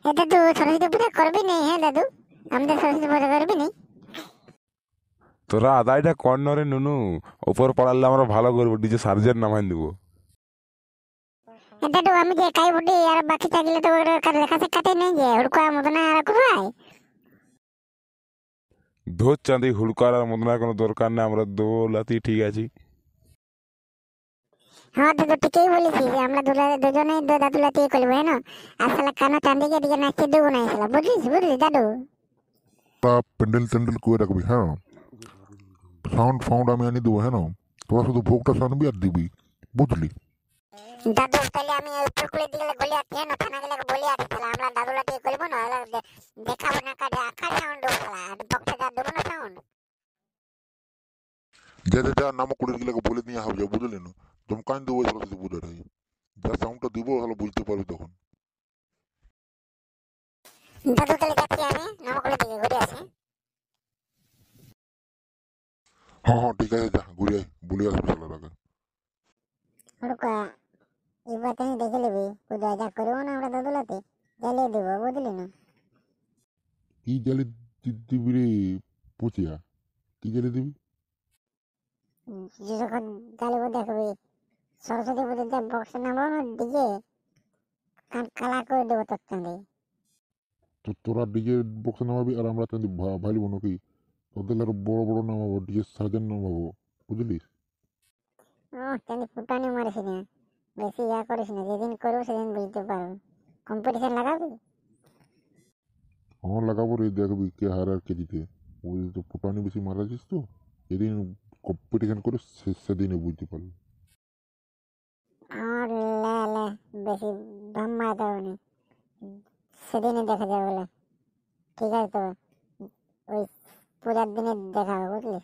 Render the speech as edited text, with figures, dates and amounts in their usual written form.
এ দাদু সরস্বতী পূজা করবি নি? হ্যাঁ দাদু, আমাদের সরস্বতী পূজা করবি নি? তোরা আদায়টা কর নরে নুনু। ওপর পড়ালে আমরা ভালো করবো, ডিজে সার্জের নামাই দেবো। এ দাদু আমি যে একাই বুডি আর বাকি থাকলে তো ওর লেখা শেখাতে নেই যে হুড়কোয়া মতো না আর কোথায়? ধোর চাঁদি হুড়কার আর মদনার কোনো দরকার নেই, আমরা দোলাতি ঠিক আছি। হ্যাঁ দাদু ঠিকই বলেছিস, আমরা দুজনেই দাদুলা দিয়ে করবো হ্যাঁ। আসলে কানো চান্দিকে দিকে নাচতে দেবো না, আসলে বুঝলিস বুঝলি দাদু? তা প্যান্ডেল ট্যান্ডেল করে রাখবি, হ্যাঁ। সাউন্ড ফাউন্ড আমি আনি দেবো, হ্যাঁ। তোরা শুধু ভোগটা সানবি আর দিবি, বুঝলি? দাদু তাহলে আমি উপরকুলের দিকে গলি আছি হ্যাঁ, থানা গেলে বলি আছি, তাহলে আমরা দাদুলা দিয়ে করবো না, দেখাবো না কাজে আকার সাউন্ড দেবো, খেলা বক্সে যা দেবো না সাউন্ড। যা যা যা নামকুড়ির গুলোকে বলে নিয়ে হবে, বুঝলি না? চমকান দেবো সরস্বতী পুজোটাই। যা সাউন্ডটা দিব তাহলে বুঝতে পারবি তখন। দাদু তাহলে যাচ্ছি আমি নামকুলের দিকে ঘুরে আসি। হ্যাঁ হ্যাঁ ঠিক আছে, যা ঘুরে আয়, বলে আসবি শালার আগে। হুড়কোয়া এবার তুমি দেখে নিবি, পূজা যা করবো না আমরা দাদুলাতে জ্বালিয়ে দেবো, বুঝলি না? কি জ্বালি দিবি রে পুচিয়া? কি জ্বালি দিবি? যখন জ্বালিয়ে দেখবি সরস্বতী পুজোতে বক্স নামবো না দিকে কান কালা করে দেবো তোর চাঁদে। তো তোরা ডিজে বক্সে নামাবি আর আমরা কিন্তু ভাইলিব নাকি? তোদের আরো বড় বড় নামাবো, ডিজে সার্জেন নামাবো, বুঝলিস? ও চাঁদি ফুটানি মারিস না, বেশি ইয়া করিস না, যেদিন করবো সেদিন বুঝতে পারবো। কম্পিটিশন লাগাবি? আমার লাগাবো রে, দেখবি কে হারে আর কে জিতে। ওই তো ফুটানি বেশি মারাছিস তো, যেদিন কম্পিটিশন করে সেদিনে বুঝতে পারবি। আর লে লে বেশি দাম মারাতে হবে না, সেদিনই দেখা যাবে বলে। ঠিক আছে, তো ওই পূজার দিনে দেখা হবে বুঝলি?